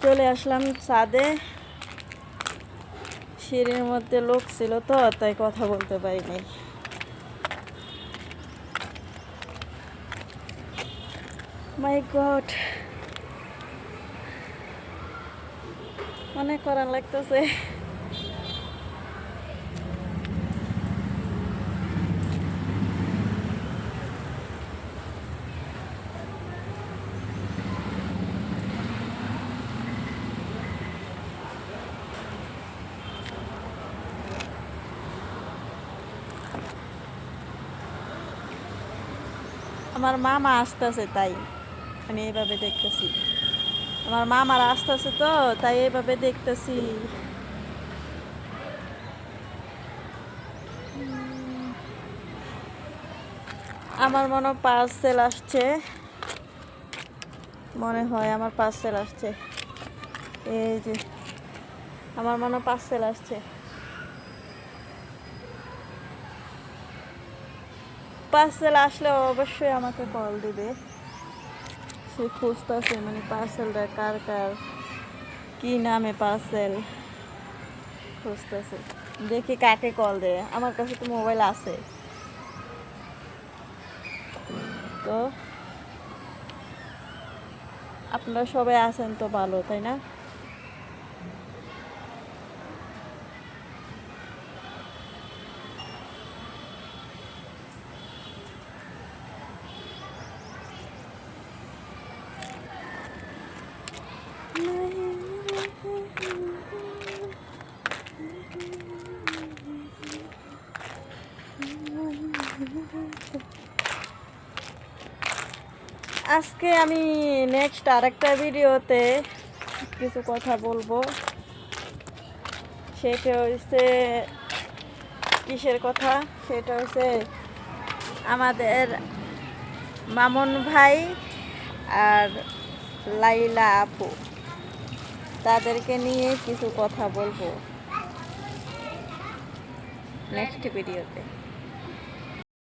চলে আসলাম ছাদে। সিঁড়ির মধ্যে লোক ছিল তো, তাই কথা বলতে পারিনি। মাই গড, অনেক করা লাগতেছে। আমার মামা আসতেছে, তাই আমি এইভাবে দেখতেছি। আমার মামারা আসতেছে তো, তাই এইভাবে দেখতেছি। আমার মনে হয় পার্সেল আসছে, মনে হয় আমার পার্সেল আসছে। এই যে আমার মনে হয় পার্সেল আসছে। পার্সেল আসলে অবশ্যই আমাকে কল দিবে। সে খুঁজতেছে মানে পার্সেলটা কার কার, কি নামে পার্সেল খুঁজতেছে। দেখি কাকে কল দেয়। আমার কাছে তো মোবাইল আছে, তো আপনারা সবাই আছেন তো ভালো, তাই না? আজকে আমি নেক্সট আরেকটা ভিডিওতে কিছু কথা বলবো। সেটা হচ্ছে কিসের কথা? সেটা হচ্ছে আমাদের মামুন ভাই আর লাইলা আপু, তাদেরকে নিয়ে কিছু কথা বলবো নেক্সট ভিডিওতে।